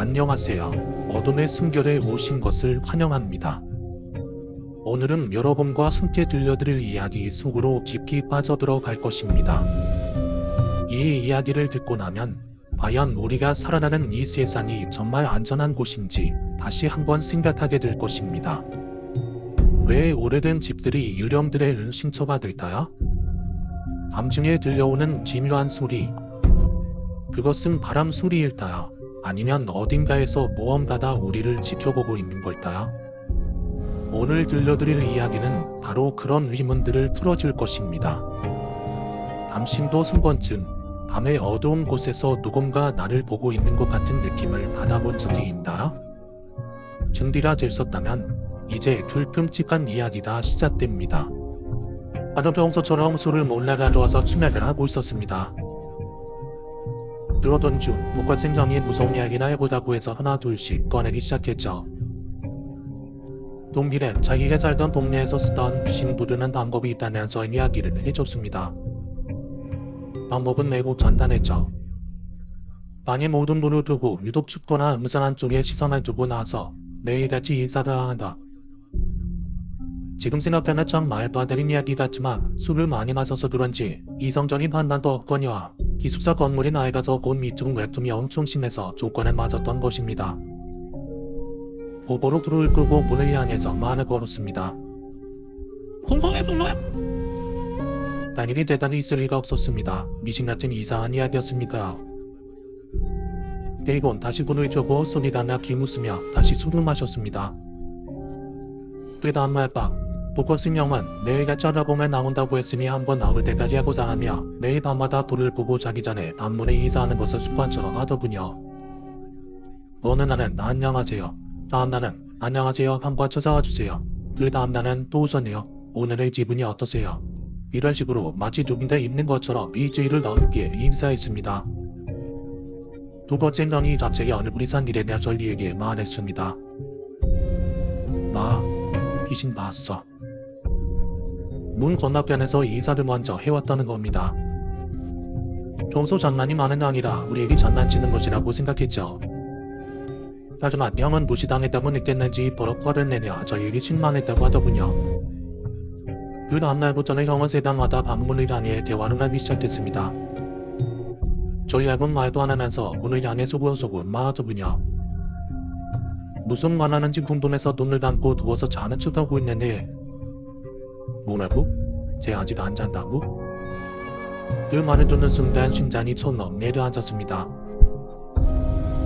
안녕하세요. 어둠의 숨결에 오신 것을 환영합니다. 오늘은 여러분과 함께 들려드릴 이야기 속으로 깊이 빠져들어갈 것입니다. 이 이야기를 듣고 나면 과연 우리가 살아가는 이 세상이 정말 안전한 곳인지 다시 한번 생각하게 될 것입니다. 왜 오래된 집들이 유령들의 은신처가 될까요? 밤중에 들려오는 기묘한 소리, 그것은 바람 소리일까요? 아니면 어딘가에서 모험가가 우리를 지켜보고 있는 걸까요? 오늘 들려드릴 이야기는 바로 그런 의문들을 풀어줄 것입니다. 당신도 순번쯤 밤의 어두운 곳에서 누군가 나를 보고 있는 것 같은 느낌을 받아본 적이 있나요? 준비가 되셨다면 이제 불끔찍한 이야기가 시작됩니다. 나도 평소처럼 술을 몰래 가져와서 추락을 하고 있었습니다. 그러던 중 목과생 형이 무서운 이야기나 해보자고 해서 하나 둘씩 꺼내기 시작했죠. 동길엔 자기가 살던 동네에서 쓰던 귀신 부르는 방법이 있다면서 이야기를 해줬습니다. 방법은 매우 간단했죠. 방에 모든 문을 두고 유독 춥거나 음산한 쪽에 시선을 두고 나서 매일같이 인사를 한다. 지금 생각하면 참 말도 안 되는 이야기 같지만 술을 많이 마셔서 그런지 이성적인 판단도 없거니와 기숙사 건물에 낡아서 곧 밑쪽 외tum이 엄청 심해서 조건에 맞았던 것입니다. 보보로 불을 끄고 문을 향해서 말을 걸었습니다. 공공의 불러요! 당연히 대단히 있을 리가 없었습니다. 미신 같은 이상한 이야기였습니까? 그리곤 다시 문을 켜고 소리가 나 기웃으며 다시 술을 마셨습니다. 그 다음날 밤 독거승 형은 내일가 찾아보면 나온다고 했으니 한번 나올 때까지 해보자 하며 매일 밤마다 불을 보고 자기 전에 단문에 이사하는 것을 습관처럼 하더군요. 어느 날은 안녕하세요. 다음 날은 안녕하세요. 한번 찾아와 주세요. 그 다음 날은 또 웃었네요. 오늘의 기분이 어떠세요? 이런 식으로 마치 누군가 있는 것처럼 일주일을 넘게 인사했습니다. 독거승 형이 갑자기 얼굴이 산 일에 대해 저희에게 말했습니다. 나 귀신 봤어. 문 건너편에서 이사를 먼저 해왔다는 겁니다. 평소 장난이 많은 아니라 우리에게 장난치는 것이라고 생각했죠. 하지만 형은 무시당했다고 느꼈는지 버럭 화를 내며 저희에게 실망했다고 하더군요. 그 다음날부터는 형은 세상마다 방문을 향해 대화를 하기 시작했습니다. 저희하고는 말도 안 하면서 문을 향해 소곤소곤 말하더군요. 무슨 말하는지 궁금해서 눈을 감고 누워서 자는 척하고 있는데 뭐라고? 쟤 아직 안 잔다고? 그 말을 듣는 순간 심장이 촌놈 내려앉았습니다.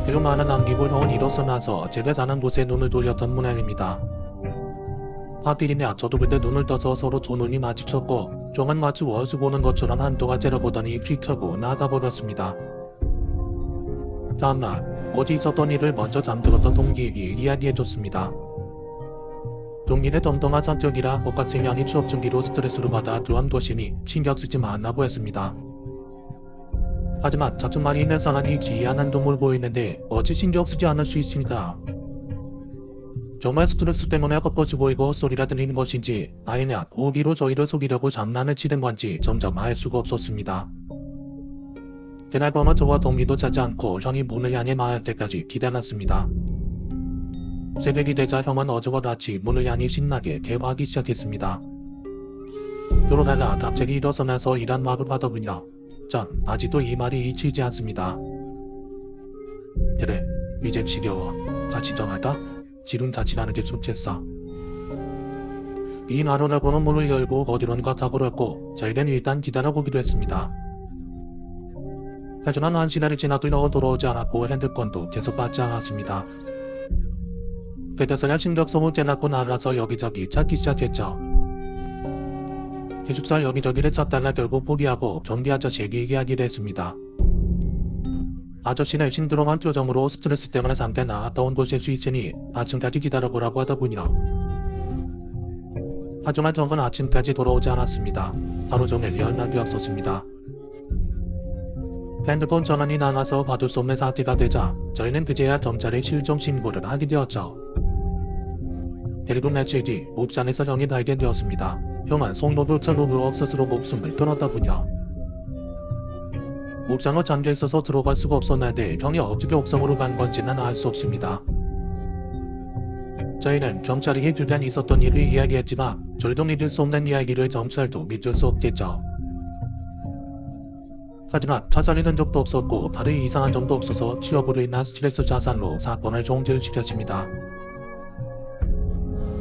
그 말을 남기고 형은 일어서나서 제가 자는 곳에 눈을 돌렸던 모양입니다. 하필이면 저도 그때 눈을 떠서 서로 두 눈이 마주쳤고 형은 마치 원수 보는 것처럼 한동안 째려보더니 휙 하고 나가버렸습니다. 다음날 어제 있었던 일을 먼저 잠들었던 동기에게 이야기해줬습니다. 동기는 덤덤한 성격이라 복같은 형이 취업 준비로 스트레스를 받아 그런 것이니 신경 쓰지 말라고 했습니다. 하지만 작은 말이 있는 사람이 기이한 행동을 보이는데 어찌 신경 쓰지 않을 수 있습니까? 정말 스트레스 때문에 겉것이 보이고 소리가 들리는 것인지 아니면 오기로 저희를 속이려고 장난을 치는 건지 점점 알 수가 없었습니다. 그날 밤은 저와 동기도 자지 않고 형이 문을 향해 말할 때까지 기다렸습니다. 새벽이 되자 형은 어제와 같이 문을 향해 신나게 대화하기 시작했습니다. 그러다가 갑자기 일어서나서 이란 말을 하더군요. 전 아직도 이 말이 잊히지 않습니다. 그래, 이젠 지겨워. 같이 정할까? 지금 자취하는 게 좋겠어. 이 말을 하고는 문을 열고 어디론가 가버렸고 저희는 일단 기다려보기로 했습니다. 하지만 1시간이 지나도 너 돌아오지 않았고 핸드폰도 계속 받지 않았습니다. 그때서야 신경성을 째놨고 나가서 여기저기 찾기 시작했죠. 기숙사 여기저기를 찾다가 결국 포기하고 경비 아저씨에게 이야기를 했습니다. 아저씨는 신드롬한 표정으로 스트레스 때문에 잠깐 나갔다 온 곳일 수 있으니 아침까지 기다려보라고 하더군요. 하지만 저는 아침까지 돌아오지 않았습니다. 하루 종일 연락이 없었습니다. 핸드폰 전원이 나가서 받을 수 없는 사태가 되자 저희는 그제야 경찰에 실종 신고를 하게 되었죠. 그리고 며칠 뒤 옥상에서 형이 발견되었습니다. 형은 송로도 철로로 스스로 목숨을 끊었더군요. 옥상은 잠겨 있어서 들어갈 수가 없었는데 형이 어떻게 옥상으로 간 건지는 알 수 없습니다. 저희는 경찰이 그간 있었던 일을 이야기했지만 저희도 믿을 수 없는 이야기를 경찰도 믿을 수 없겠죠. 하지만 자살이 된 적도 없었고 다른 이상한 점도 없어서 취업으로 인한 스트레스 자산으로 사건을 종결시켰습니다.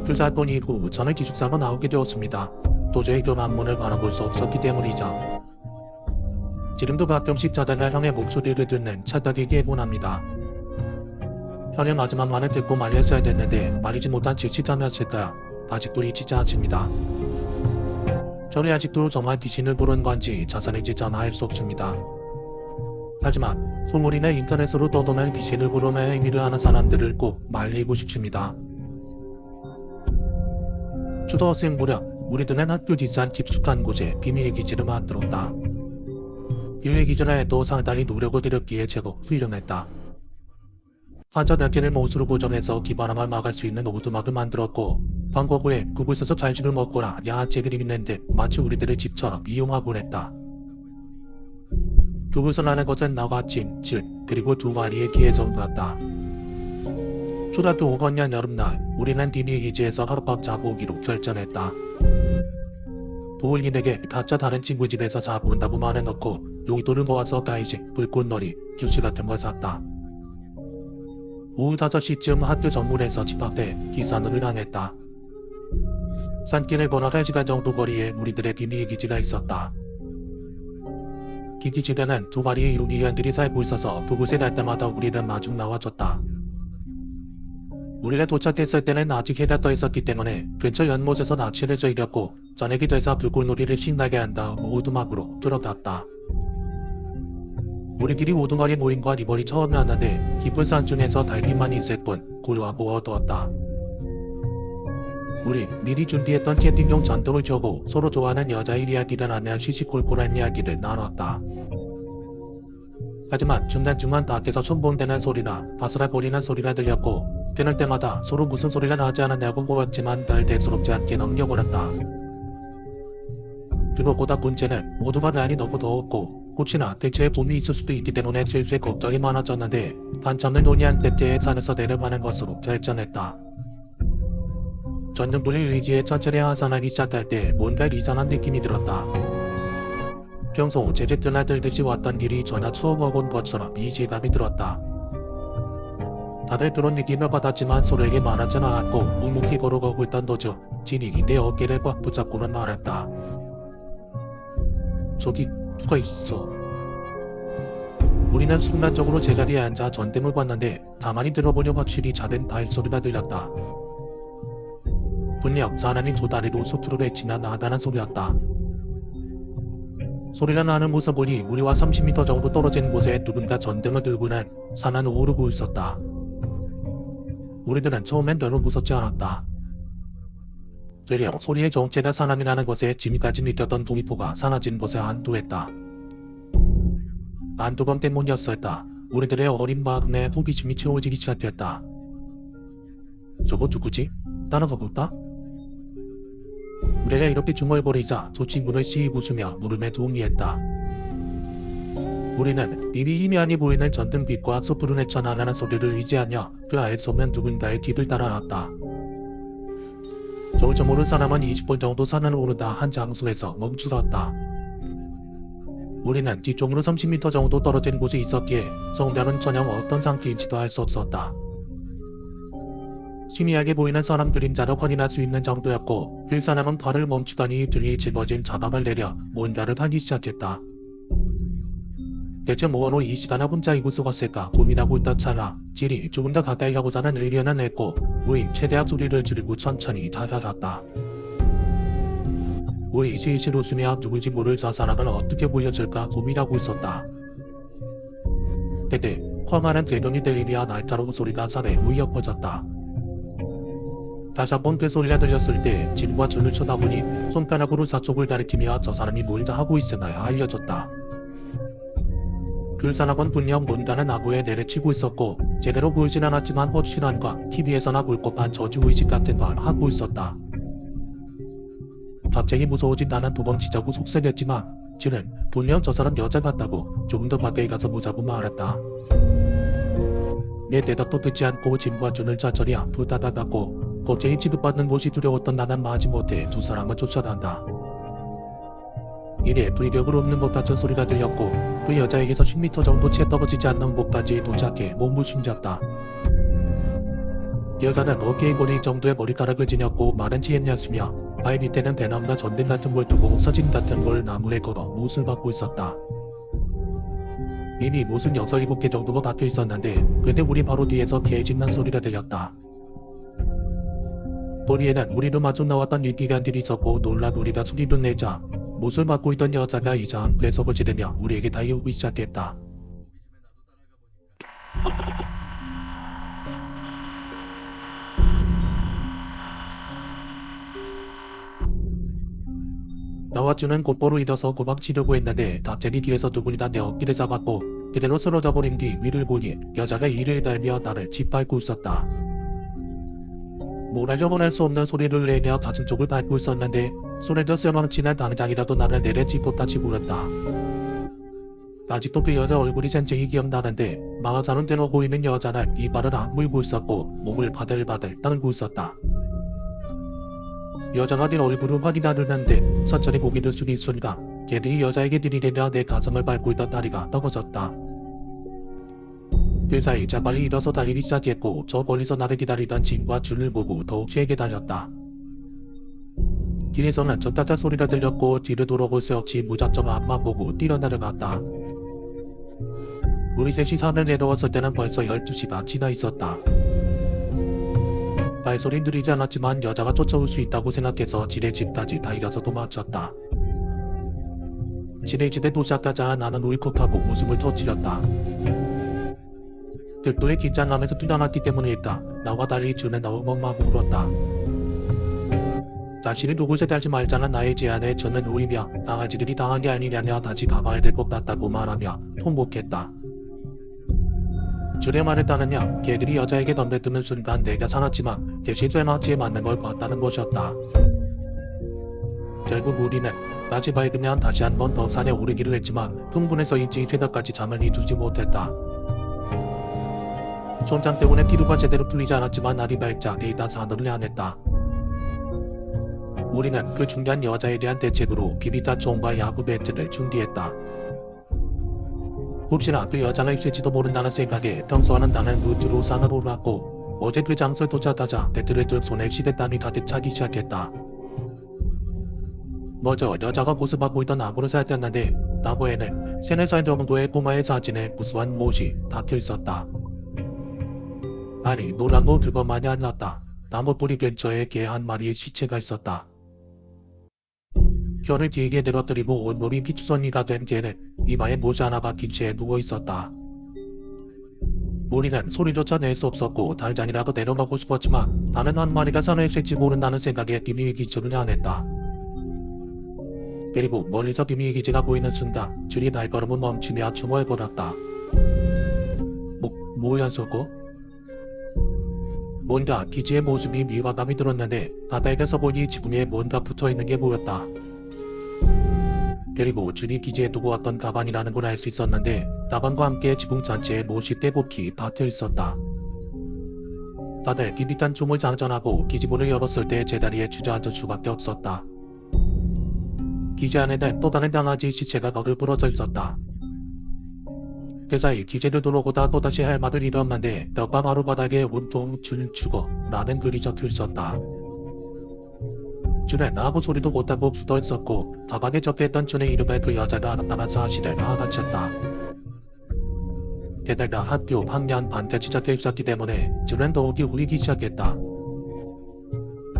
그 사건 이후 저는 기숙사로 나오게 되었습니다. 도저히 그 만문을 바라볼 수 없었기 때문이죠. 지금도 가끔씩 자다가 형의 목소리를 듣는 찰떡이기에 원합니다. 형의 마지막 말을 듣고 말렸어야 됐는데 말리지 못한 질치자였을까 아직도 잊히지 않습니다. 저는 아직도 정말 귀신을 부른 건지 자살인지 전 알 수 없습니다. 하지만 소문이나 인터넷으로 떠도는 귀신을 부름의 의미를 아는 사람들을 꼭 말리고 싶습니다. 초등학생 무렵 우리들은 학교 뒷산 깊숙한 곳에 비밀의 기지를 만들었다. 비밀의 기지를 해도 상당히 노력을 들였기에 제법 훌륭했다. 환자 몇 개를 못으로 고정해서 기바람을 막을 수 있는 오두막을 만들었고 방과후에 그곳에서 간식을 먹거나 야한 책을 읽는 듯 마치 우리들의 집처럼 이용하곤 했다. 그곳에서 나는 것은 나와 찜, 질, 그리고 2마리의 개의 정도였다. 초등학교 5학년 여름날 우리는 비밀 기지에서 하룻밤 자고 오기로 결정했다. 도울린에게 각자 다른 친구 집에서 자고 온다고 말해놓고 용돈을 모아서 가이식, 불꽃놀이, 교실 같은 걸 샀다. 오후 5시쯤 학교 정문에서 집 앞에 기산으로 향했다. 산길을 걸어 1시간 정도 거리에 우리들의 비밀 기지가 있었다. 기지 주변엔 2마리의 유리견들이 살고 있어서 그곳에 갈 때마다 우리는 마중 나와줬다. 우리가 도착했을 때는 아직 해가 떠 있었기 때문에 근처 연못에서 낚시를 즐겼고 저녁이 되자 불꽃놀이를 신나게 한 다음 오두막으로 들어갔다. 우리끼리 오두막에 모인 건 이번이 처음이었는데 깊은 산중에서 달빛만 있을 뿐 고요하고 어두웠다. 우리 미리 준비했던 채팅용 전등을 켜고 서로 좋아하는 여자의 이야기를 하며 시시콜콜한 이야기를 나눴다. 하지만 중간중간 밖에서 손본대는 소리나 바스락거리는 소리가 들렸고 그럴 때마다 서로 무슨 소리가 나지 않았냐고 물었지만 날 대수롭지 않게 넘겨버렸다. 그것보다 문제는 오두막 안이 너무 더웠고 혹시나 대체에 봄이 있을 수도 있기 때문에 실수에 걱정이 많아졌는데 반참을 논의한 때째에 산에서 내려가는 것으로 결정했다. 전등불을 의지해 천천히 하산하기 시작할 때 뭔가 이상한 느낌이 들었다. 평소 제게 드나들듯이 왔던 길이 전혀 처음 와본 것처럼 이질감이 들었다. 다들 그런 느낌을 받았지만 서로에게 말하진 않았고 묵묵히 걸어가고 있던 도중 진익이 내 어깨를 꽉 붙잡고는 말했다. 저기 누가 있어. 우리는 순간적으로 제자리에 앉아 전등을 봤는데 가만히 들어보니 확실히 작은 발소리가 들렸다. 분명 사람이 2다리로 숲으로 외치나 나다는 소리였다. 소리가 나는 모습 보니 우리와 30m 정도 떨어진 곳에 누군가 전등을 들고는 산안을 오르고 있었다. 우리들은 처음엔 별로 무섭지 않았다. 되려 소리의 정체가 사람이라는 것에 지금까지 느꼈던 동기포가 사라진 것에 안도했다. 안도감 때문이었을까. 우리들의 어린 마음에 호기심이 채워지기 시작했다. 저거 누구지? 따라가 볼까? 우리가 이렇게 중얼거리자 두 친구는 씩 웃으며 물음에 동의했다. 우리는 이미 희미하니 보이는 전등빛과 숲으로 헤쳐나가는 소리를 의지하며 그 아래서 오면 누군가의 뒤를 따라갔다. 저울 줄 모르는 사람은 20분 정도 산을 오르다 한 장소에서 멈추었다. 우리는 뒤쪽으로 30m 정도 떨어진 곳에 있었기에 성별은 전혀 어떤 상태인지도 알 수 없었다. 희미하게 보이는 사람 그림자를 확인할 수 있는 정도였고 그 사람은 발을 멈추더니 등이 짊어진 자감을 내려 뭔가를 하기 시작했다. 대체 뭐로 이 시간에 혼자 이곳에 왔을까 고민하고 있던 찰나 질이 조금 더 가까이 가고자는 의견을 냈고 우린 최대한 소리를 지르고 천천히 다가갔다. 우리 실실 웃으며 누군지 모를 저 사람을 어떻게 보여줄까 고민하고 있었다. 그때 쾅하는 대변이 들리며 날카로운 소리가 산에 울려 퍼졌다. 다시 한번 그 소리가 들렸을 때 진과 저를 쳐다보니 손가락으로 저쪽을 가리키며 저 사람이 뭘 다 하고 있으나 알려줬다. 그 사람은 분명 뭔가는 나무에 내려치고 있었고 제대로 보이진 않았지만 확실한과 TV에서나 볼 법한 저주의식 같은 걸 하고 있었다. 갑자기 무서워진 나는 도망치자고 속삭였지만 진은 분명 저 사람 여자 같다고 조금 더 가까이 가서 보자고 말했다. 내 대답도 듣지 않고 진과 준을 자철이 앞으로 다가갔고 겁쟁이 취급받는 곳이 두려웠던 나는 마지못해 두 사람을 쫓아간다. 이래 불격을 없는 것 같은 소리가 들렸고 그 여자에게서 10m 정도 채 떨어지지 않는 곳까지 도착해 몸을 숨졌다. 여자는 어깨에 고리 정도의 머리카락을 지녔고 마른 치엔이었으며 발 밑에는 대나무나 전등 같은 걸 두고 서진 같은 걸 나무에 걸어 못을 박고 있었다. 이미 못은 6, 7개 정도가 박혀 있었는데 그때 우리 바로 뒤에서 개짖는 소리가 들렸다. 거리에는 우리로 마주 나왔던 일기관들이 있었고 놀란 우리가 소리를 내자 못을 박고 있던 여자가 이상한 괴석을 지르며 우리에게 달려오기 시작했다. 나와 준은 곧바로 일어서 도망치려고 했는데 갑자기 뒤에서 두 분이 다 내 어깨를 잡았고 그대로 쓰러져 버린 뒤 위를 보니 여자가 이를 달며 나를 짓밟고 있었다. 뭘 하려고 할 수 없는 소리를 내며 가슴 쪽을 밟고 있었는데 손에도 쇠망치나 당장이라도 나를 내려 짚었다치 불었다. 아직도 그 여자 얼굴이 쟁쟁히 기억나는데 망아자는 대로 보이는 여자는 이발을 악물고 있었고 몸을 바들바들 떨고 있었다. 여자가 내 얼굴을 확인하려는데 천천히 고개를 숙인 순간 걔들이 여자에게 들이대려 내 가슴을 밟고 있던 다리가 떨어졌다. 그 사이 자빨리 일어서 달리기 시작했고 저 멀리서 나를 기다리던 진과 준을 보고 더욱 세게 달렸다. 뒤에서는 전타자 소리가 들렸고 뒤를 돌아볼 새 없이 무작정 앞만 보고 뛰어내려갔다. 우리 셋이 산을 내려왔을 때는 벌써 12시가 지나 있었다. 발소리 느리지 않았지만 여자가 쫓아올 수 있다고 생각해서 지네 집까지 달려서 도망쳤다. 지네 집에 도착하자 나는 울컥하고 웃음을 터뜨렸다. 들도에 긴장감에서 뛰어났기 때문이었다. 나와 달리 준은 너무멍하고 울었다. 자신이 누구세 달지 말자는 나의 제안에 저는 우이며 강아지들이 당한 게 아니냐며 다시 가봐야 될 것 같다고 말하며 통곡했다. 준의 말에 따르면 개들이 여자에게 덤벼드는 순간 내가 살았지만 대신 쇠망치에 맞는 걸 봤다는 것이었다. 결국 우리는 낮이 밝으면 다시 한 번 더 산에 오르기를 했지만 흥분해서인지 새벽까지 잠을 이루지 못했다. 손장 때문에 피로가 제대로 풀리지 않았지만 날이 밝자 데이터 산업을 향했다. 우리는 그 중요한 여자에 대한 대책으로 비비타 총과 야구 배트를 준비했다. 혹시나 그 여자가 있을지도 모른다는 생각에 평소와는 다른 루트로 산을 올랐고 어제 그 장소에 도착하자 배트를 든 손에 시대땀이 가득 차기 시작했다. 먼저 여자가 모습하고 있던 나무를 살폈는데 나무에는 3-4살 정도의 꼬마의 사진에 무수한 못이 박혀 있었다. 아니 노란 거 그것만이 아니었다. 나무 뿌리 근처에 개 한 마리의 시체가 있었다. 혀를 길게 늘어뜨리고 온몸이 피투성이가 된 개는 이마에 못이 하나 박힌 채 누워있었다. 우리는 소리조차 낼 수 없었고 달장이라도 내려가고 싶었지만 나는 한 마리가 산에 있을지 모른다는 생각에 비밀 기지를 향했다. 그리고 멀리서 비밀 기지가 보이는 순간 줄이 발걸음을 멈추며 중얼거렸다. 뭐야 저거? 뭔가 기지의 모습이 미화감이 들었는데 바닥에서 보니 지붕에 뭔가 붙어있는 게 보였다. 그리고 준이 기지에 두고 왔던 가방이라는 걸 알 수 있었는데 가방과 함께 지붕 전체에 못이 떼곡히 박혀 있었다. 다들 비비탄 춤을 장전하고 기지문을 열었을 때 제자리에 주저앉을 수밖에 없었다. 기지 안에는 또 다른 강아지 시체가 거들 부러져 있었다. 그 사이 기지를 들어오다 또다시 할 말을 잃었는데 벽과 바로 바닥에 온통 줄 죽어 라는 글이 적혀 있었다. 준은 아무 소리도 못하고 붙어있었고 가방에 적혀있던 준의 이름을 그 여자가 알았다는 사실을 알아챘다. 게다가 학교 학년 반까지 적혀있었기 때문에 준은 더욱이 울리기 시작했다.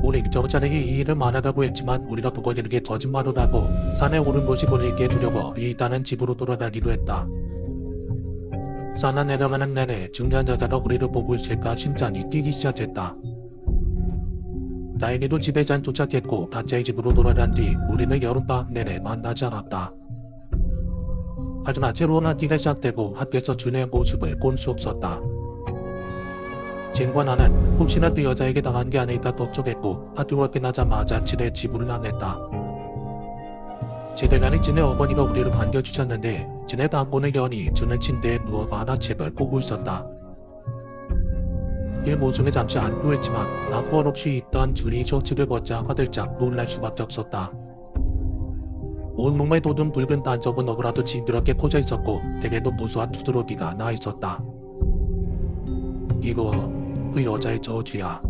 우리 경찰에게 이 일을 말하라고 했지만 우리가 보고 있는 게 거짓말을 하고 산에 오른 곳이 보이게 두려워 일단은 집으로 돌아가기로 했다. 산에 내려가는 내내 중요한 여자가 우리를 보고 있을까 심장이 뛰기 시작했다. 다행히도 집에 잘 도착했고 각자의 집으로 돌아간 뒤 우리는 여름방학 내내 만나지 않았다. 하지만 새로운 학기가 시작되고 학교에서 준의 모습을 본 수 없었다. 진과 나는 혹시나 그 여자에게 당한 게 아닐까 걱정했고 학교가 끝나자마자 집에 집을 향했다. 제대라니 진의 어머니가 우리를 반겨주셨는데 진의 방문을 여니 저는 침대에 누워 만화책을 보고 있었다. 일 모습에 잠시 안도했지만 아무 없이 있던 줄이 셔츠를 벗자 화들짝 놀랄 수밖에 없었다. 온몸에 돋은 붉은 단적은 너그라도 징그럽게 퍼져 있었고 대개도 무수한 두드러기가 나 있었다. 이거 그 여자의 저주야.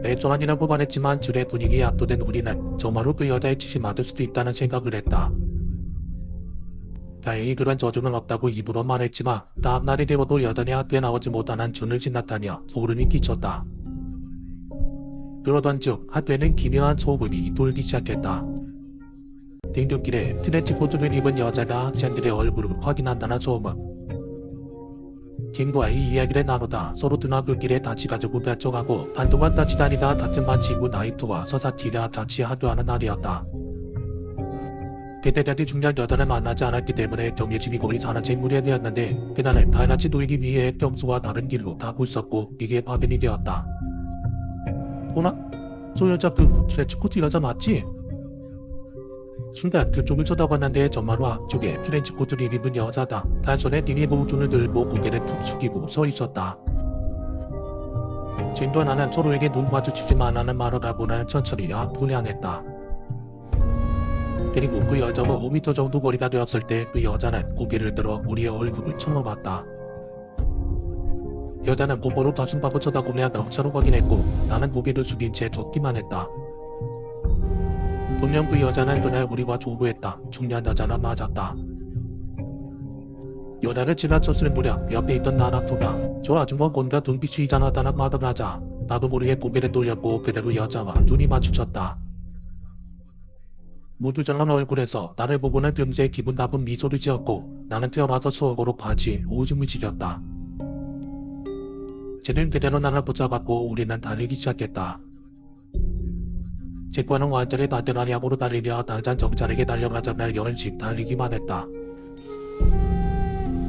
애정아니라고 말했지만 줄의 분위기에 압도된 우리는 정말로 그 여자의 짓이 맞을 수도 있다는 생각을 했다. 다행히 그런 저주는 없다고 입으로 말했지만 다음날이 되어도 여전히 학교에 나오지 못하는 준을 지나다녀 소름이 끼쳤다. 그러던 중 학교에는 기묘한 소문이 돌기 시작했다. 등굣길에 트렌치 코트를 입은 여자가 학생들의 얼굴을 확인한다는 소문. 친구와의 이야기를 나누다 서로 등하굣길에 같이 가지고 벼쳐가고 한동안 같이 다니다 같은 반 친구 나이트와 서사티라 같이 하교하는 날이었다. 그때까지 중요한 여자를 만나지 않았기 때문에 경계심이 거의 사라진 무렵이었는데 그날은 달같이 놓이기 위해 평소와 다른 길로 가고 있었고 이게 파편이 되었다. 어나? 저 여자 그 트렌치 코트 여자 맞지? 순간 그쪽을 쳐다봤는데 정말로 앞쪽에 트렌치 코트를 입은 여자다. 단손에 등에 보호줄을 들고 고개를 푹 숙이고 서 있었다. 진도 나는 서로에게 눈 마주치지만 않는 말을 하고는 천천히 앞으로 향했다. 그리고 그 여자와 5m 정도 거리가 되었을 때 그 여자는 고개를 들어 우리의 얼굴을 쳐다봤다. 여자는 곧바로 가슴팍을 쳐다보며 명차로 확인했고 나는 고개를 숙인 채 듣기만 했다. 분명 그 여자는 그날 우리와 조부했다. 중요한 여자나 맞았다. 여자를 지나쳤을 무렵 옆에 있던 나라토가 저 아줌마 뭔가 눈빛이 이상하다는 말을 하자 나도 모르게 고개를 돌렸고 그대로 여자와 눈이 마주쳤다. 무두정한 얼굴에서 나를 보고는 금세 기분 나쁜 미소를 지었고 나는 태어나서 수억으로 바지 오줌을 지렸다. 쟤는 그대로 나를 붙잡았고 우리는 달리기 시작했다. 제과는 완전히 다들하냐고로 달리며 당장 정찰에게 달려가자며 열심 달리기만 했다.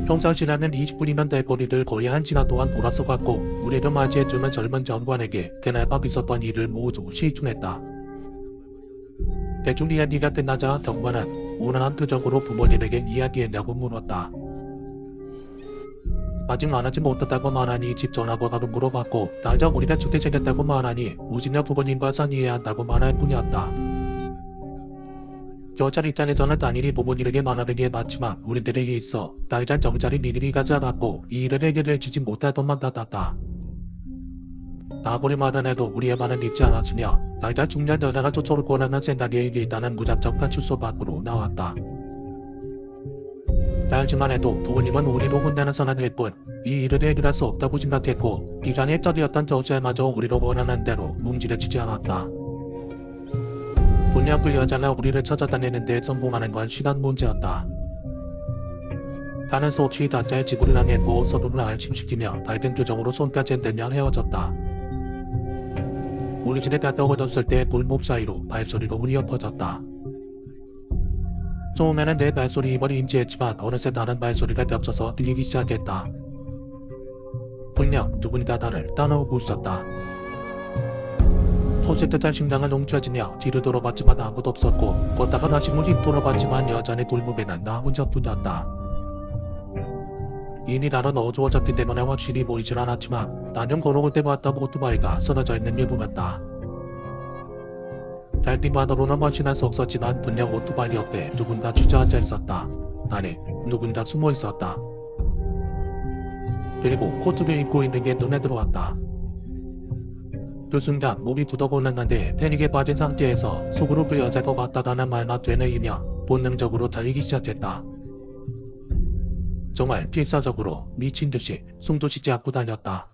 평상시라는 20분이면 될 거리를 거의 1시간 동안 돌아서 갔고 우리를 맞이해주는 젊은 정관에게 그날 밤 있었던 일을 모두 시중했다. 대충 이야기가 끝나자 정관은 우울한 표정으로 부모님에게 이야기했냐고 물었다. 아직 안 하지 못했다고 말하니 집 전화번호를 물어봤고 당장 우리가 주택 생겼다고 말하니 우진여 부모님과 상의해야 한다고 말할 뿐이었다. 여자 입장에서는 당연히 부모님에게 말하는 게 맞지만 우리들에게 있어 당장 정자리 일일이 가지 않았고 이 일을 해결해주지 못할 것만 같았다. 아무리 말은 해도 우리의 말은 잊지 않았으며 당장 중요한 여자가 쫓아올 거라는 생각에 일단은 무작정 파출소 밖으로 나왔다. 알지만 해도 부모님은 우리로 혼내는 선언을 뿐 이 일을 해결할 수 없다고 생각했고 비장의 떨이었던 저자마저 우리로 원하는 대로 뭉지려지지 않았다. 분명 그 여자가 우리를 찾아다니는데 성공하는 건 시간 문제였다. 가는 수 없이 각자의 집을 향했고 서로를 안심시키며 밝은 표정으로 손까지 흔들며 헤어졌다. 우리 집에 갔다 오었을 때 골목 사이로 발소리가 울려 퍼졌다. 처음에는 내 발소리임을 인지했지만 어느새 다른 발소리가 겹쳐서 들리기 시작했다. 분명 누군가 나를 따라오고 있었다. 터질 듯한 심장을 멈춰지며 뒤를 돌아봤지만 아무도 없었고 걷다가 다시 문이 돌아봤지만 여전히 골목에는 나 혼자뿐이었다. 이미 나는 어두워졌기 때문에 확실히 보이질 않았지만 나는 걸어올 때 봤던 오토바이가 쓰러져 있는 게 보였다. 달빛만으로는 확신할 수 없었지만 분명 오토바이 옆에 누군가 주저앉아 있었다. 아니, 누군가 숨어 있었다. 그리고 코트를 입고 있는 게 눈에 들어왔다. 그 순간 몸이 부덕올랐는데 패닉에 빠진 상태에서 속으로 그 여자가 왔다가는 말나 되뇌이며 본능적으로 달리기 시작했다. 정말 필사적으로 미친듯이 숨도 쉬지 않고 달렸다.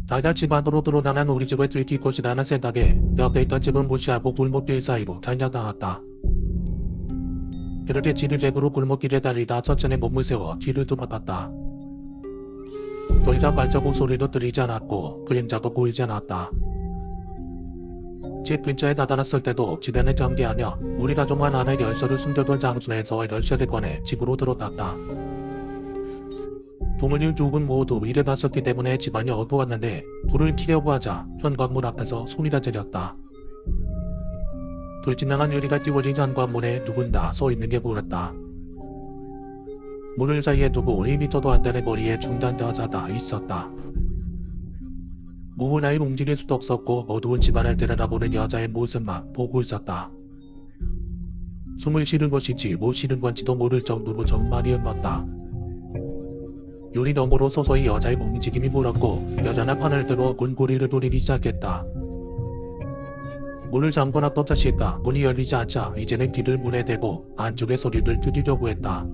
달달 집 안으로 들어가는 우리 집을 들킬 것이라는 생각에 옆에 있던 집은 무시하고 골목길 사이로 달려나왔다. 그렇게 지리적으로 골목길에 달리다 천천히 몸을 세워 뒤를 돌아봤다. 더 이상 발자국 소리도 들리지 않았고 그림자도 보이지 않았다. 집 근처에 다다랐을 때도 집안에 경계하며 우리 가족만 안에 열쇠를 숨겨둔 장소에서 열쇠를 꺼내 집으로 들어갔다. 부모님 쪽은 모두 일에 갔었기 때문에 집안이 어두웠는데 불을 켜려고 하자 현관문 앞에서 소리가 들렸다. 불진난한 유리가 띄워진 현관문에 누군 다 서 있는 게 보였다. 문을 사이에 두고 1m도 안 되는 거리에 중단되어 자다 있었다. 몸은 아예 움직일 수도 없었고 어두운 집안을 들여다보는 여자의 모습만 보고 있었다. 숨을 쉬는 것인지 못 쉬는 건지도 모를 정도로 정말이 험했다. 유리 너머로 서서히 여자의 움직임이 보였고 여자는 판을 들어 문고리를 돌리기 시작했다. 문을 잠궈 놨던 자식가 문이 열리지 않자 이제는 귀를 문에 대고 안쪽의 소리를 들으려고 했다.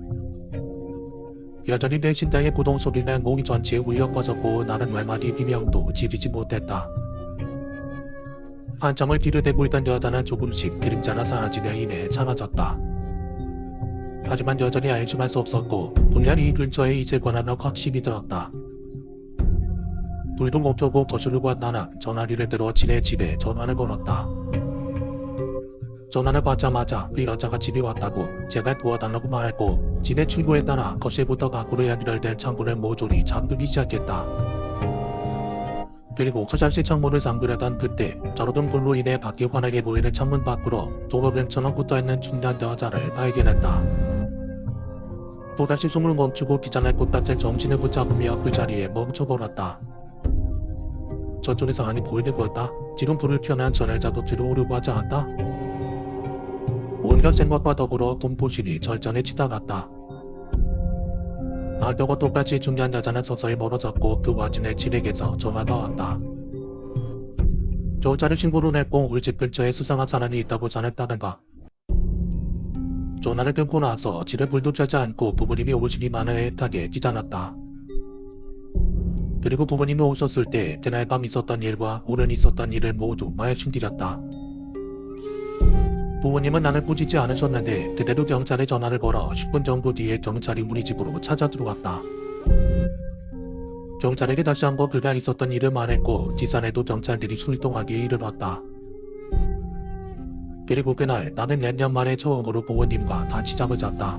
여전히 내 심장의 구동 소리는 몸이 전체에 울려 퍼졌고 나는 말마디 비명도 지르지 못했다. 한참을 뒤를 대고 있던 여자는 조금씩 그림자나 사라지려 힘에 사라졌다. 하지만 여전히 안심할 수 없었고 분명히 이 근처에 있을 거라는 확신이 들었다. 불도 멈추고 거스르고 한 나는 전화기를 들어 지네 집에 전화를 걸었다. 전화를 받자마자 그 여자가 집에 왔다고 제가 도와달라고 말했고 지네 출구에 따라 거실부터 밖으로 연결된 창문을 모조리 잠그기 시작했다. 그리고 화장실 창문을 잠그려던 그때 저러던 불로 인해 밖이 환하게 보이는 창문 밖으로 도로뱀처럼 붙어있는 중년 여자를 발견했다. 또다시 숨을 멈추고 기절할 것 같은 정신을 붙잡으며 그 자리에 멈춰버렸다. 저쪽에서 안이 보이는 걸까? 지금 불을 켜면 전날자도 들어오려고 하지 않았다? 온갖 생각과 더불어 공포심이 절전에 치닫았다. 날벼과 똑같이 중년 여자는 서서히 멀어졌고 그 와중에 진에게서 전화가 왔다. 경찰에 신고를 냈고 우리 집 근처에 수상한 사람이 있다고 전했다는가. 전화를 끊고 나서 집에 불도 쬐지 않고 부모님이 오시니 마늘 애타게 뛰쳐났다. 그리고 부모님이 오셨을 때 그날 밤 있었던 일과 오늘 있었던 일을 모두 말씀드렸다. 부모님은 나를 꾸짖지 않으셨는데 그대로 경찰에 전화를 걸어 10분 정도 뒤에 경찰이 우리 집으로 찾아 들어왔다. 경찰에게 다시 한번 그날 있었던 일을 말했고 지산에도 경찰들이 출동하기에 이르렀다. 그리고 그날 나는 몇 년 만에 처음으로 부모님과 같이 잠을 잤다.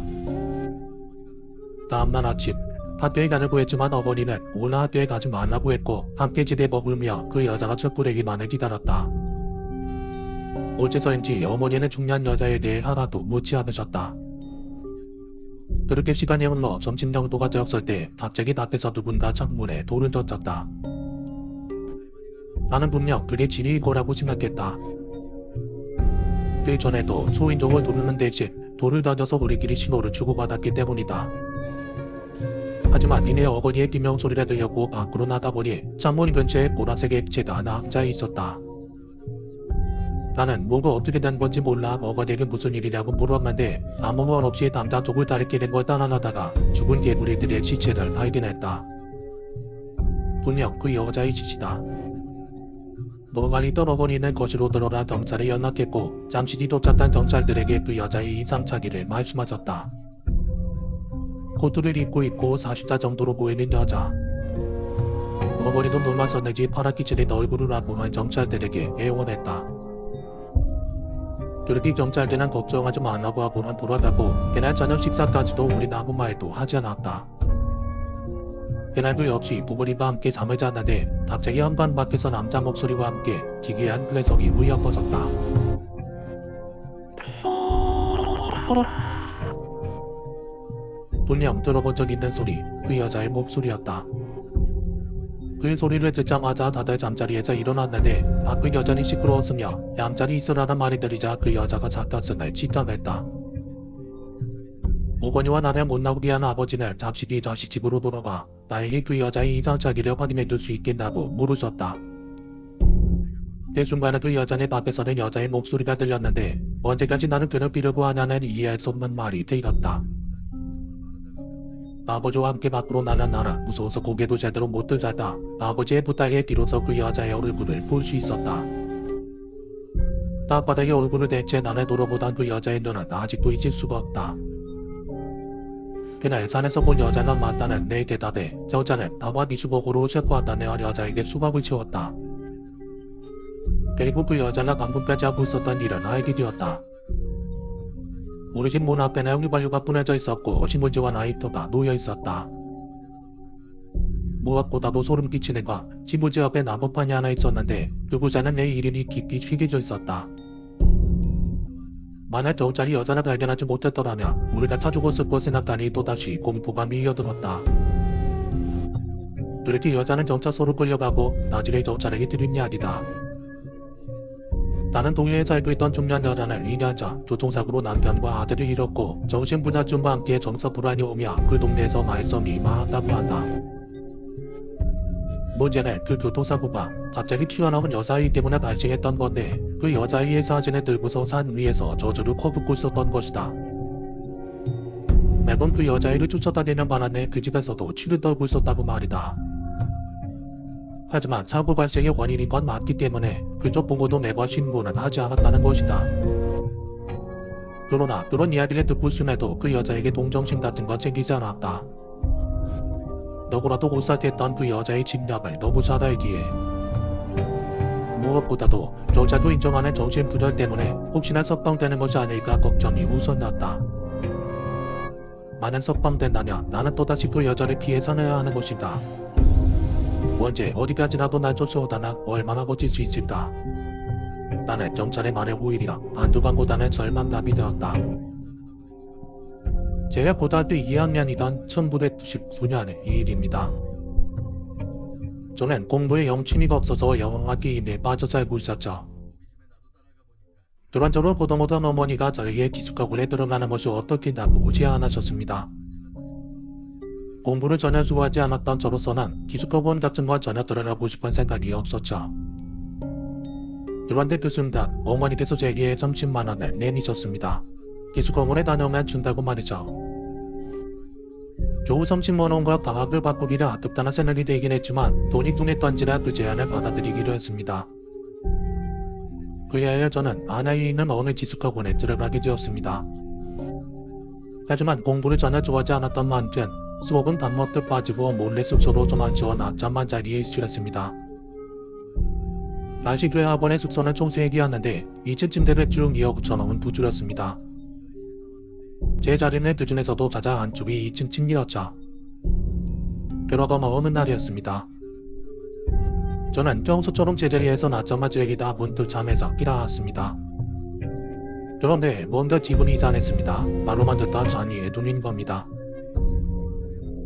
다음날 아침 학교에 가려고 했지만 어머니는 오늘 학교에 가지 말라고 했고 함께 집에 머물며 그 여자가 촛불에기만을 기다렸다. 어째서인지 어머니는 중년 여자에 대해 하나도 묻지 않으셨다. 그렇게 시간이 흘러 점심 정도가 되었을 때 갑자기 밖에서 누군가 창문에 돌을 던졌다. 나는 분명 그게 진이일 거라고 생각했다. 그 전에도 초인종을 누르는 대신 돌을 던져서 우리끼리 신호를 주고받았기 때문이다. 하지만 이내 어머니의 비명소리가 들렸고 밖으로 나가보니 창문 근처에 보라색 액체가 하나 앉아 있었다. 나는 뭐가 어떻게 된 건지 몰라 어머니에게 무슨 일이냐고 물었는데 아무 말 없이 담장 쪽을 다리끼 된 걸 따라나다가 죽은 개구리들의 시체를 발견했다. 분명 그 여자의 짓이다. 멍하니 떤 어머니는 거실로 들어가 경찰에 연락했고 잠시 뒤 도착한 경찰들에게 그 여자의 이상차기를 말씀하셨다. 코트를 입고 있고 40대 정도로 보이는 여자. 어머니도 눈만 썼는지 파랗게 칠린 얼굴을 앞보면 경찰들에게 애원했다. 그렇게 경찰들은 걱정하지 말라고 하고는 돌아가고 그날 저녁 식사까지도 우린 아무 말도 하지 않았다. 그날도 역시 부모님과 함께 잠을 잤는데 갑자기 현관 밖에서 남자 목소리와 함께 기괴한 그래석이 울려 퍼졌다. 분명 들어본 적 있는 소리, 그 여자의 목소리였다. 그 소리를 듣자마자 다들 잠자리에서 일어났는데 밖은 여전히 시끄러웠으며 얌전히 있으라는 말이 들리자 그 여자가 작가슴을 찢어냈다. 어머니와 나를 못 나오게 한 아버지는 잠시 뒤 다시 집으로 돌아가 나에게 그 여자의 이상차기를 확인해줄 수 있겠다고 물으셨다. 그 순간에 그 여자네 밖에서는 여자의 목소리가 들렸는데 언제까지 나를 괴롭히려고 하냐는 이해할 수 없는 말이 들렸다. 아버지와 함께 밖으로 나는 나라 무서워서 고개도 제대로 못 들다가 아버지의 부탁에 비로소 그 여자의 얼굴을 볼 수 있었다. 땅바닥에 얼굴을 대체 나를 돌아보던 그 여자의 눈은 아직도 잊을 수가 없다. 그날 산에서 본 여자가 맞다는 내 대답에 여자는 나와 미주먹으로 체포한다는 여자에게 수박을 치웠다. 그리고 그 여자가 방금까지 하고 있었던 일은 알게 되었다. 우리 집 문 앞에는 휘발유가 뿌려져 있었고 신문지와 라이터가 놓여 있었다. 무엇보다도 소름 끼치는 건 신문지 옆에 나무판이 하나 있었는데 그곳에는 내 이름이 깊이 새겨져 있었다. 만약 경찰이 여자를 발견하지 못했더라면 우리가 타 죽었을 것 생각하니 또다시 공포가 밀려들었다. 그렇게 여자는 경찰서로 끌려가고 나중에 경찰에게 들은 이야기다. 나는 동해에 살고 있던 중년 여자는 2년 전 교통사고로 남편과 아들을 잃었고 정신분야증과 함께 정서 불안이 오며 그 동네에서 말썽이 많았다고 한다. 문제는 그 교통사고가 갑자기 튀어나온 여자아이 때문에 발생했던 건데 그 여자아이의 사진을 들고서 산 위에서 저주를 퍼붓고 있었던 것이다. 매번 그 여자아이를 쫓아다니는 바람에 그 집에서도 치를 떨고 있었다고 말이다. 하지만 사고 발생의 원인인 건 맞기 때문에 그쪽 보고도 매번 신고는 하지 않았다는 것이다. 그러나 그런 이야기를 듣고 있음에도 그 여자에게 동정심 같은 건 생기지 않았다. 너무나도 고사됐던 그 여자의 진력을 너무 잘 알기에 무엇보다도 경찰도 인정하는 정신분열 때문에 혹시나 석방되는 것이 아닐까 걱정이 우선났다. 만약 석방된다면 나는 또다시 그 여자를 피해 살아야 하는 것이다. 언제 어디까지나도 날 쫓아오다나 얼마나 버틸 수 있을까. 나는 경찰의 말에 오히려 안도감보다는 절망감이 되었다. 제가 고등학교 2학년이던 1999년의 일입니다. 저는 공부에 영 취미가 없어서 영화 게임에 빠져 살고 있었죠. 그런 저를 보던 어머니가 저에게 기숙학원에 들어가는 것이 어떻겠다고 제안하셨습니다. 공부를 전혀 좋아하지 않았던 저로서는 기숙학원 같은 건 전혀 들어가고 싶은 생각이 없었죠. 그런데 그 순간 어머니께서 제게 30만 원을 내미셨습니다. 기숙학원에 다녀오면 준다고 말이죠. 겨우 30만 원과 방학을 바꾸기라 극단한 생각이 되긴 했지만 돈이 눈에 던지라 그 제안을 받아들이기로 했습니다. 그야에 저는 안하에 있는 어느 기숙학원에 들어가게 되었습니다. 하지만 공부를 전혀 좋아하지 않았던 만큼 수업은 밥 먹듯 빠지고 몰래 숙소로 도망쳐 낮잠만 자리에 있으렸습니다. 당시 그 학원의 숙소는 총 3개였는데 2층 침대를 쭉 이어 붙여놓은 부주였습니다. 제 자리는 그 중에서도 가장 안쪽이 2층 침대였죠. 그러고 어느 날이었습니다. 저는 평소처럼 제자리에서 낮잠만 즐기다 문득 잠에서 깨어났습니다. 그런데 뭔가 기분이 이상했습니다. 말로만 듣던 잔이에 눈인 겁니다.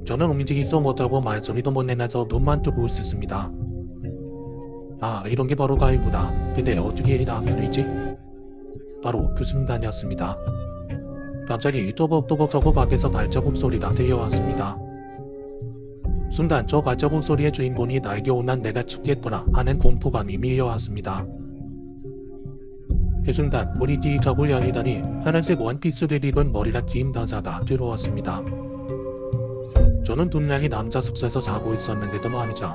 저는 움직이지도 못하고 말소리도 못 내면서 눈만 뜨고 있었습니다. 아, 이런 게 바로 가을구나. 근데 어떻게 이리 다 풀리지? 바로 그 순간이었습니다. 갑자기 또벅또벅 하고 밖에서 발자국 소리가 들려왔습니다. 순간 저 발자국 소리의 주인공이 날개 오난 내가 죽겠구나 하는 공포감이 밀려왔습니다. 그 순간 문이 띠익 하고 열리더니 파란색 원피스를 입은 머리가 긴 남자가 들어왔습니다. 저는 분명히 남자 숙소에서 자고 있었는데도 말이죠.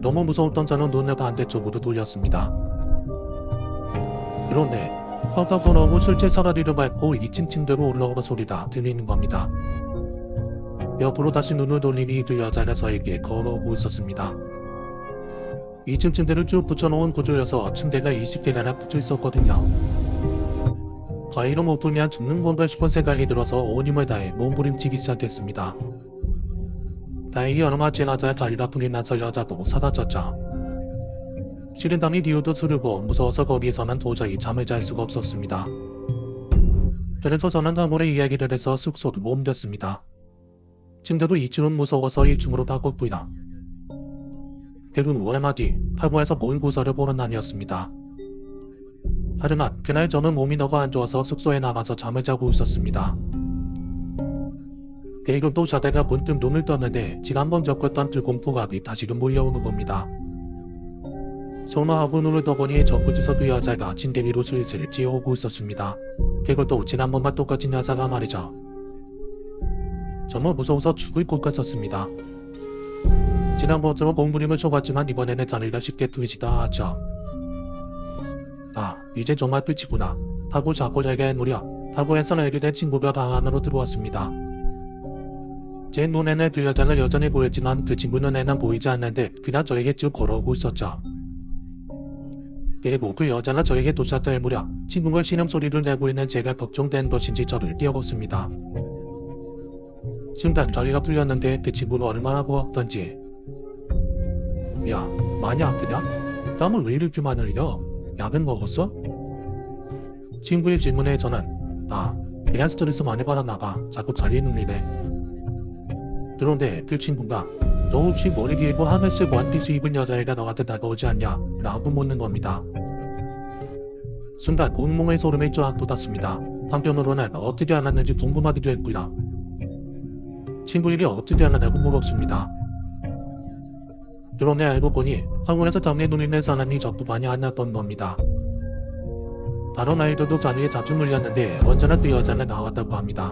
너무 무서웠던 저는 눈을 반대쪽으로 돌렸습니다. 그런데 허가 걸어오고 술제 사다리를 밟고 2층 침대로 올라오는 소리가 들리는 겁니다. 옆으로 다시 눈을 돌리니 그 여자가 저에게 걸어오고 있었습니다. 2층 침대를 쭉 붙여놓은 구조여서 침대가 20개나 붙어 있었거든요. 가위로 못 풀면 죽는 건가 싶은 생각이 들어서 온 힘을 다해 몸부림치기 시작했습니다. 다행히 얼마 지나자 다리가 풀린 나서 여자도 사라졌죠. 식은땀이 뒤우듯 흐르고 무서워서 거기에서는 도저히 잠을 잘 수가 없었습니다. 그래서 저는 아무래 이야기를 해서 숙소로 옮겼습니다. 침대도 2층은 무서워서 1층으로 바꿨고요. 결국 얼마 뒤 팔고에서 모의고사를 보는 날이었습니다. 하지만 그날 저는 몸이 너무 안 좋아서 숙소에 나가서 잠을 자고 있었습니다. 그리고 또 자다가 문득 눈을 떴는데 지난번 겪었던 그 공포감이 다시금 몰려오는 겁니다. 전화하고 눈을 떠보니 저 끝에서 그 여자가 침대 위로 슬슬 뛰어오고 있었습니다. 그리고 또 지난번과 똑같은 여자가 말이죠. 정말 무서워서 죽을 것 같았습니다. 지난번처럼 공부림을 쳐봤지만 이번에는 자리가 쉽게 풀리지도 않았죠. 아, 이제 정말 끝이구나. 하고 자고 잘게 무렵 타고에서 알게 된 친구가 방 안으로 들어왔습니다. 제 눈에는 그 여자는 여전히 보였지만 그 친구 눈에는 보이지 않는데 그냥 저에게 쭉 걸어오고 있었죠. 그리고 그 여자는 저에게 도착할 무렵 친구가 신음소리를 내고 있는 제가 걱정된 것인지 저를 뛰어갔습니다. 순간 저리가 풀렸는데 그 친구는 얼마나 고맙던지. 야, 많이 아프냐? 땀을 왜 이렇게 많이 흘려? 약은 먹었어? 친구의 질문에 저는 그냥 스트레스 많이 받았나봐. 자꾸 자리에 눌리네. 그런데 그 친구가 너 혹시 머리 길고 하늘색 원피스 입은 여자애가 너한테 다가오지 않냐? 라고 묻는 겁니다. 순간 온몸에 소름이 쫙 돋았습니다. 한편으로는 어떻게 알았는지 궁금하기도 했고요. 친구 일이 어떻게 알았냐고 물었습니다. 그런데 알고 보니 학원에서 장애 눈이는 사람이 적도 많이 안 났던 겁니다. 다른 아이들도 자리에 자주 물렸는데 언제나 그 여자는 나왔다고 합니다.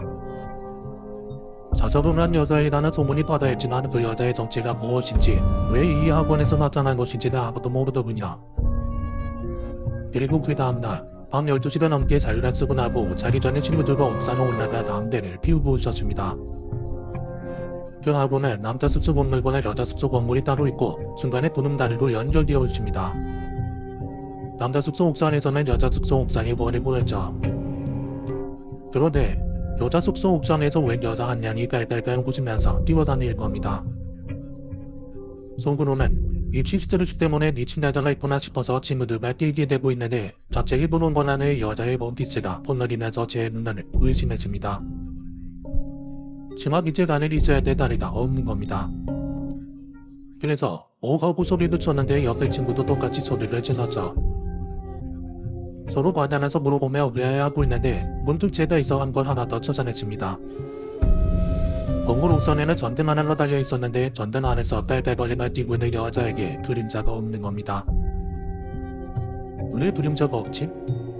자석을 한 여자애라는 소문이 받아있지만 그 여자의 정체가 무엇인지 왜 이 학원에서 나타난 것인지는 아무도 모르더군요. 그리고 그 다음날 밤 12시가 넘게 자율학습을 하고 자기 전에 친구들과 옥상에 올라가 담배를 피우고 있었습니다. 그 학원은 남자 숙소 건물과 여자 숙소 건물이 따로 있고 중간에 구름다리로 연결되어 있습니다. 남자 숙소 옥상에서는 여자 숙소 옥상이 버리고 있죠. 그런데 여자 숙소 옥상에서 웬 여자 한 명이 깔깔깔 웃으면서 뛰어다닐 겁니다. 속으로는 이 스트레스 때문에 미친 여자가 있구나 싶어서 친구들과 뛰게 되고 있는데 갑자기 보는 권한의 여자의 원피스가 폰너리면서 제 눈을 의심했습니다. 치마 밑에 가늘 있어야 될 다리가 없는 겁니다. 그래서 하고 소리를 쳤는데 옆에 친구도 똑같이 소리를 질렀죠. 서로 과단해서 물어보며 의아해하고 있는데 문득 제가 이상한 걸 하나 더 찾아냈습니다. 건물 옥선에는 전등 하나가 달려 있었는데 전등 안에서 빨빨거리며 뛰고 있는 여자에게 그림자가 없는 겁니다. 왜 그림자가 없지?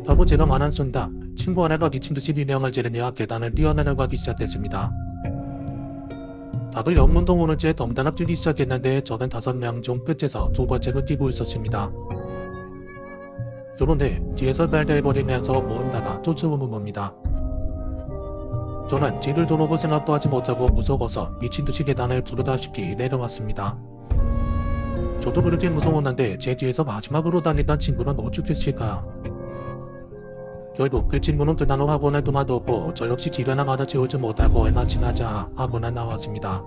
하고 제가 말한 순간 친구 하나가 미친듯이 비명을 지르며 계단을 뛰어내려가기 시작했습니다. 다들 연문동 오는 채 덩달아 뛰기 시작했는데 저는 5명 중 끝에서 두 번째로 뛰고 있었습니다. 그런데 뒤에서 발달거리면서 무언가가 쫓아오는 겁니다. 저는 뒤를 돌아볼 생각도 하지 못하고 무서워서 미친듯이 계단을 부르다시피 내려왔습니다. 저도 그렇게 무서웠는데 제 뒤에서 마지막으로 달리던 친구는 어떻게 했을까요? 결국 그 친구는 그날 학원을 그만두고 저 역시 길을 나가다 채우지 못하고 얼마 지나자 학원을 나왔습니다.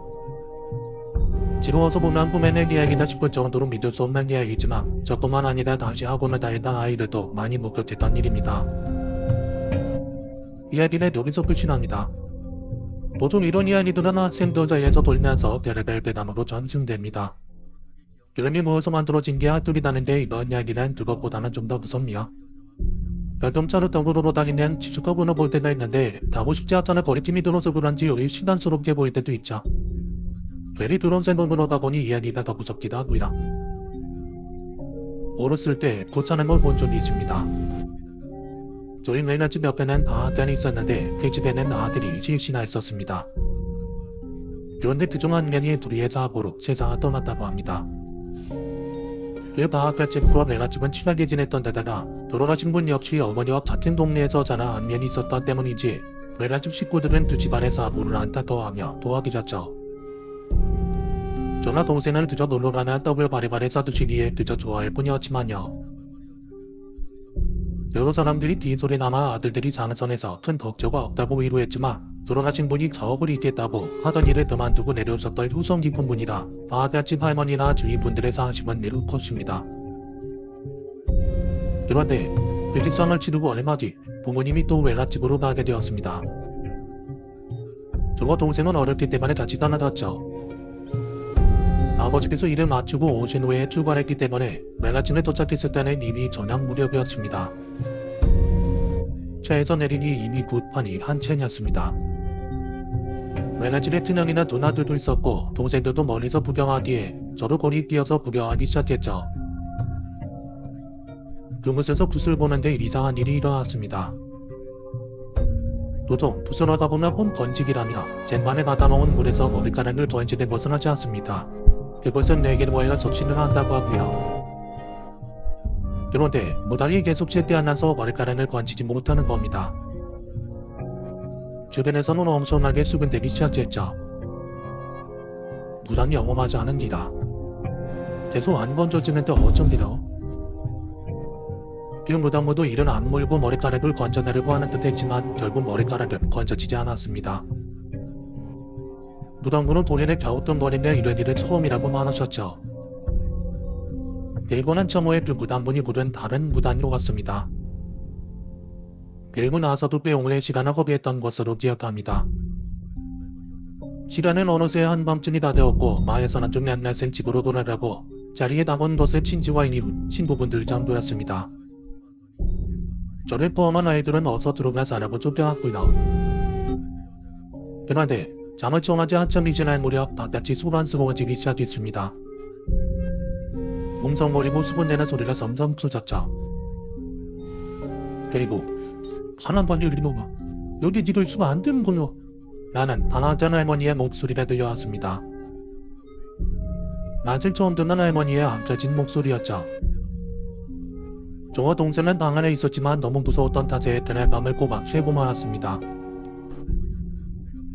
지루어서 보면 꿈의 내 이야기다 싶을 정도로 믿을 수 없는 이야기지만 저뿐만 아니라 당시 학원을 다니던 아이들도 많이 목격했던 일입니다. 이야기는 여기서 끝이 납니다. 보통 이런 이야기들은 학생들 사이에서 돌면서 별의별 괴담으로 전승됩니다. 그림이 모여서 만들어진 게 학들이다는데 이런 이야기는 그것보다는 좀 더 무섭니다. 별똥차를 덩으로 다니면 지숙하구나 볼 때가 있는데 가고 싶지 않잖아 거리낌이 들어서 그런지 요리 시간스럽게 보일 때도 있죠. 괜히 그런 생각으로 가보니 이야기가 더 무섭기도 하고요. 어렸을 때 고차는 걸 본 적이 있습니다. 저희 매나 집 옆에는 방앗간이 있었는데 그 집에는 아들이 셋이나 있었습니다. 그런데 그중 한 명이 둘이의 사고로 세상을 떠났다고 합니다. 그 방앗간 집과 매나 집은 친하게 지냈던 데다가 돌아가신 분 역시 어머니와 같은 동네에서 자라 안면이 있었던 때문인지 매나 집 식구들은 두 집안의 사고를 안타까워하며 도와드렸죠. 저나 동생은 그저 놀러가면 떡을 바리바리 싸드시기에 그저 좋아할 뿐이었지만요. 여러 사람들이 빈소리 남아 아들들이 장선에서 큰 덕저가 없다고 위로했지만 돌아가신 분이 사업을 잇겠다고 하던 일을 그만두고 내려오셨던 후성 깊은 분이라 방앗간집 할머니나 주위 분들의 상심은 매우 컸습니다. 그런데 그 식상을 치르고 얼마 뒤 부모님이 또 외갓집으로 가게 되었습니다. 저와 동생은 어렸기 때문에 같이 떠나갔죠. 아버지께서 일을 마치고 오신 후에 출발했기 때문에 외갓집에 도착했을 때는 이미 저녁 무렵이었습니다. 차에서 내리니 이미 굿판이 한 채였습니다. 외갓집에 큰형이나 누나들도 있었고 동생들도 멀리서 구경하기에 저도 거리 뛰어서 구경하기 시작했죠. 그곳에서 붓을 보는데 이상한 일이 일어났습니다. 도통 붓을 하다 보면 홈 번지기라며 쟁반에 받아놓은 물에서 머리카락을 던지는 것은 하지 않습니다. 그것은 내게 모여 접시를 한다고 하고요. 그런데 무단히 계속 제때안나서 머리카락을 건지지 못하는 겁니다. 주변에서는 엄청나게 수군대기 시작했죠. 무단히 영험하지 않은 기다. 계속 안 건져지는데 어쩜 디러? 그 무당무도 이를 안 물고 머리카락을 건져내려고 하는 듯 했지만 결국 머리카락은 건져지지 않았습니다. 무당무는 본인의 갸우뚱 거리며 이런 일을 처음이라고 말하셨죠. 그리고 난 첨호에 그 무당분이 부른 다른 무당으로 갔습니다. 그리고 나서도 꽤 오랜 시간을 허비했던 것으로 기억합니다. 시간은 어느새 한밤쯤이 다 되었고 마에서는 좀 낱낱은 집으로 돌아가고 자리에 나온 것은 친지와 이웃, 친구분들 정도였습니다. 저를 포함한 아이들은 어서 들어가 자라고 쫓겨왔고요. 그런데 잠을 청하지 한참이 지날 무렵 닷같이 소란스러워지기 시작했습니다. 웅성거리고 수군대는 소리가 점점 커졌죠. 그리고 파란 바지 흘리노마 여기 니도 있으면 안 되는군요. 라는 단아한 할머니의 목소리가 들려왔습니다. 낮을 처음 듣는 할머니의 암짜진 목소리였죠. 저와 동생은 방 안에 있었지만 너무 무서웠던 탓에 그날 밤을 꼬박 새고 말았습니다.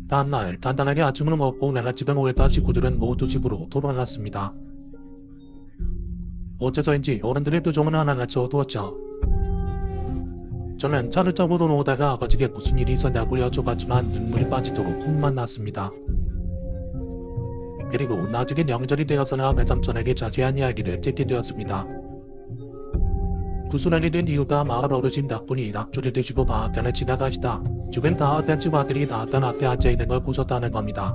다음날 단단하게 아침을 먹고 내가 집에 모였다 식구들은 모두 집으로 돌아갔습니다. 어째서인지 어른들의 표정은 하나같이 어두웠죠. 저는 차를 타고 돌아오다가 아버지께 무슨 일이 있었냐고 여쭤봤지만 눈물이 빠지도록 혼만 났습니다. 그리고 나중에 명절이 되어서나 배삼촌에게 자세한 이야기를 듣게 되었습니다. 구순하게 된 이유가 마을 어르신 덕분이 낙주를 드시고 방앗간을 지나가시다 죽은 다학단집 아들이 다학단 앞에 앉아있는 걸 보셨다는 겁니다.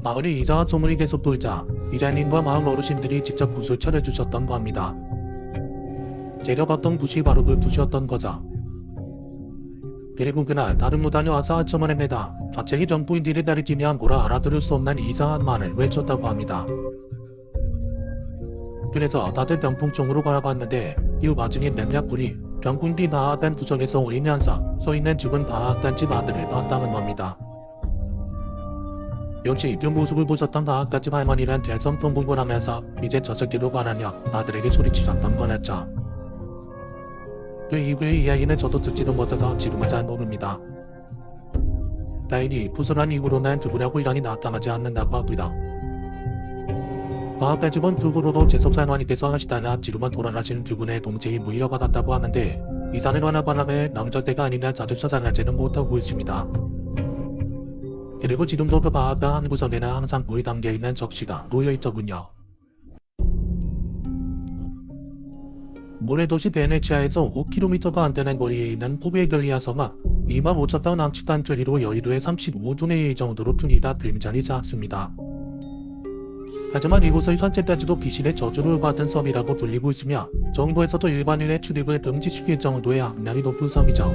마을에 이상한 소문이 계속 돌자 이장님과 마을 어르신들이 직접 굿을 차려주셨던 겁니다. 재려봤던 굿이 바로 그 굿이었던 거죠. 그리고 그날 다른 무당이 와서 아첨을 합니다. 갑자기 정부인들이 가리키면 뭐라 알아들을 수 없는 이상한 말을 외쳤다고 합니다. 그래서 다들 병풍총으로 바라봤는데 이후 마중인 몇몇 분이 병풍뒤 다학단 구석에서 울리면서 서있는 죽은 다학단집 아들을 봤다는 겁니다. 역시 그 모습을 보셨던 다학단집 할머니란 대성통곡을 하면서 이제 저 새끼로 가라며 아들에게 소리치셨던 거였죠. 그 이후의 이야기는 저도 듣지도 못해서 지금은 잘 모릅니다. 다행히 부설한 이후로는 그분하고 이란이 나타나지 않는다고 합니다. 과학단집은 그 후로도 재석산환이돼서 하시다가 지금은 돌아가신 그분의 동생이 물려받았다고 하는데 이사를 하나 바람에 명절 때가 아니라 자주 찾아가지는 못하고 있습니다. 그리고 지금도 그 과학관 한 구석에는 항상 물이 담겨있는 적시가 놓여있더군요. 모래도시 베네치아에서 5km가 안되는 거리에 있는 포베글리아 섬은 25,000톤 낭치탄 트리로 여의도의 35분의 1 정도로 크기가 굉장히 작습니다. 하지만 이곳의 현재까지도 귀신의 저주를 받은 섬이라고 불리고 있으며 정부에서도 일반인의 출입을 금지시킬 정도의 악명이 높은 섬이죠.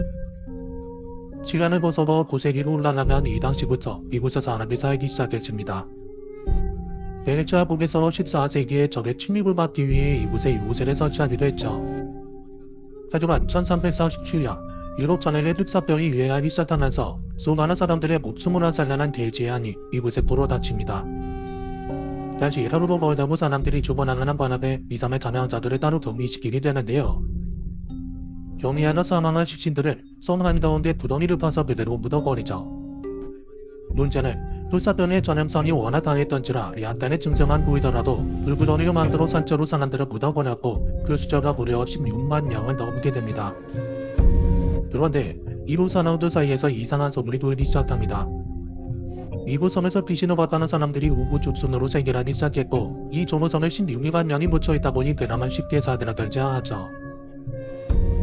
시간을 거슬러 9세기로 올라가면 이 당시부터 이곳에 사람이 살기 시작했습니다. 베네치아 북에서 14세기에 적의 침입을 막기 위해 이곳에 요새를 설치하기도 했죠. 하지만 1347년 유럽 전역에 흑사병이 유행하기 시작하면서 수많은 사람들의 목숨을 앗아가는 대재앙이 이곳에 불어닥칩니다. 다시 하루로 멀다고 사람들이 죽어나가는 바람에 이 섬의 감염자들을 따로 격리시키게 되는데요. 격리하다 사망한 시신들을 섬 한가운데 부덩이를 파서 그대로 묻어버리죠. 문제는 돌사병의 전염성이 워낙 강했던지라 약간의 증상만 보이더라도 불부덩이를 만들어 산채로 사람들을 묻어버렸고 그 숫자가 무려 16만 명을 넘게 됩니다. 그런데 이후 사나우들 사이에서 이상한 소문이 돌기 시작합니다. 이곳 섬에서 귀신을 봤다는 사람들이 우후죽순으로 생겨나기 시작했고 이 조모섬에 16만 명이 묻혀있다 보니 그나마 쉽게 사드나 결제하죠.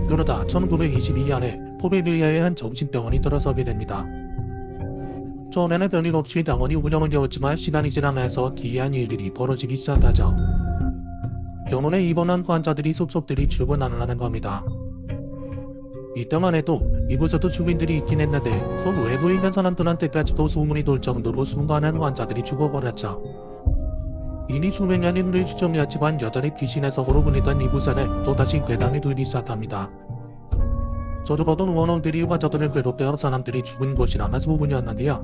그러다 1922년에 포베리아의 한 정신병원이 들어서게 됩니다. 처음에는 별일 없이 병원이 운영을 되었지만 시간이 지나면서 기이한 일들이 벌어지기 시작하죠. 병원에 입원한 환자들이 속속들이 죽어나가는 겁니다. 이때만 해도 이곳에도 주민들이 있긴 했는데 섬 외부에 있는 사람들한테까지도 소문이 돌 정도로 수많은 환자들이 죽어버렸죠. 이미 수백 년이 흐른 시점이었지만 여전히 귀신의 섬으로 불리던 이곳에는 또다시 괴담이 돌기 시작합니다. 저도 보던 의원원들이 환자들을 괴롭혀 사람들이 죽은 곳이라면 소문이었는데요.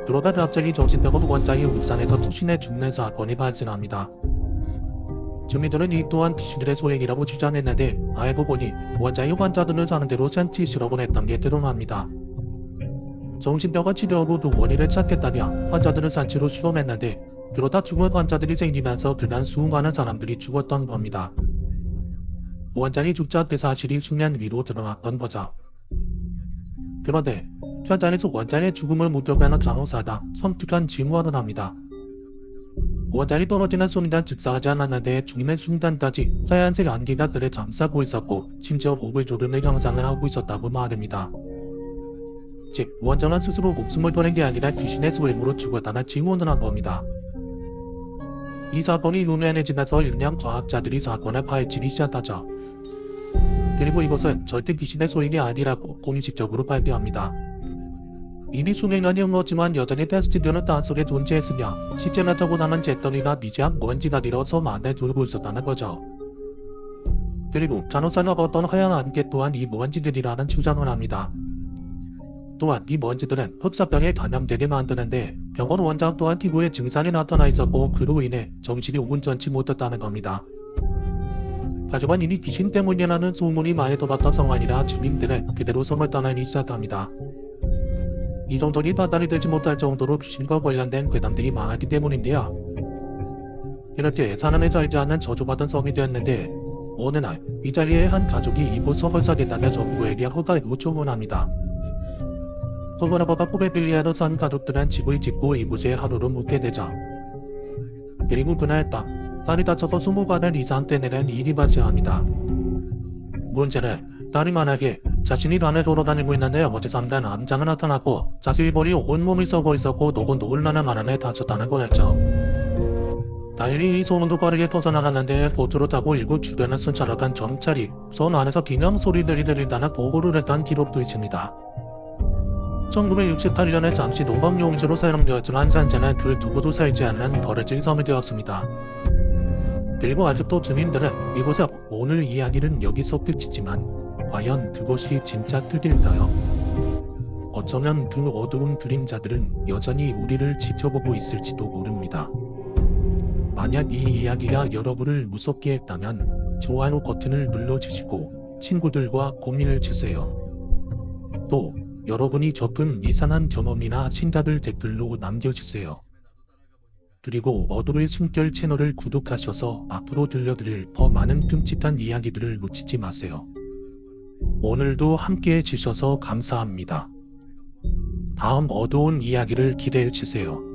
그러다 갑자기 정신병원 원장이 울산에서 투신해 죽는 사건이 발생합니다. 주민들은 이 또한 귀신들의 소행이라고 주장했는데 알고 보니 원장이 환자들을 사는 대로 산치시러 보냈던 게 드러납니다. 정신병원 치료 후 그 원인을 찾겠다며 환자들을 산치로 수험했는데 그러다 죽은 환자들이 생기면서 그간 수많은 사람들이 죽었던 겁니다. 원장이 죽자 그 사실이 수면 위로 드러났던 거죠. 그런데 현장에서 원장의 죽음을 목격하는 간호사가 섬뜩한 징후를 합니다. 원자리 떨어지는 순간 즉사하지 않았는데 죽는 순간까지 하얀색 안개가 들에 감싸고 있었고 심지어 목을 조르는 형상을 하고 있었다고 말합니다. 즉 원전은 스스로 목숨을 버린 게 아니라 귀신의 소임으로 죽었다는 증언을 한 겁니다. 이 사건이 눈에지면서 일명 과학자들이 사건을 파헤치기 시작하죠. 그리고 이것은 절대 귀신의 소임이 아니라고 공식적으로 발표합니다. 이미 수백 년이 흘렀지만 여전히 테스트되는 땅속에 존재했으며 실제 나타고 남은 잿더리가 미지한 먼지가 되어서 만에 돌고 있었다는 거죠. 그리고 간호사는 어떤 하얀 안개 또한 이 먼지들이라는 주장을 합니다. 또한 이 먼지들은 흑사병에 감염되게 만드는데 병원 원장 또한 피부에 증상이 나타나 있었고 그로 인해 정신이 온전치 못했다는 겁니다. 하지만 이미 귀신 때문이라는 소문이 많이 돌았던 상황이라 주민들은 그대로 성을 떠나기 시작합니다. 이 정도니 판단이 되지 못할 정도로 귀신과 관련된 괴담들이 많았기 때문인데요. 이렇게 사람에 살지 않는 저주받은 섬이 되었는데 어느 날 이 자리에 한 가족이 이곳 섬을 사겠다며 정부에게 허가 요청을 합니다. 허가라버가 포베빌리아로 산 가족들은 집을 짓고 이곳에 하루를 묵게 되죠. 그리고 그날 밤 딸이 다쳐서 20관을 이상 떼내는 일이 발생합니다. 문제는 딸이 만약에 자신이 란에 돌아다니고 있는데 어제 잠깐 암장을 나타났고 자세히 보니 온몸이 썩어 있었고 노곤노곤하는 바람에 다쳤다는 거였죠. 다행히 이 소문도 빠르게 퍼져나갔는데 보트로 타고 이곳 주변을 순찰하던 경찰이 선 안에서 비명 소리들이 들린다는 보고를 했던 기록도 있습니다. 1968년에 잠시 농업용지로 사용되었지만 현재는 그 누구도 살지 않는 버려진 섬이 되었습니다. 그리고 아직도 주민들은 이곳에 오늘 이야기는 여기서 끝이지만 과연 그것이 진짜 뜻일까요? 어쩌면 그 어두운 그림자들은 여전히 우리를 지켜보고 있을지도 모릅니다. 만약 이 이야기가 여러분을 무섭게 했다면 좋아요 버튼을 눌러주시고 친구들과 공유를 주세요. 또 여러분이 겪은 이상한 경험이나 생각을 댓글로 남겨주세요. 그리고 어둠의 숨결 채널을 구독하셔서 앞으로 들려드릴 더 많은 끔찍한 이야기들을 놓치지 마세요. 오늘도 함께 해주셔서 감사합니다. 다음 어두운 이야기를 기대해주세요.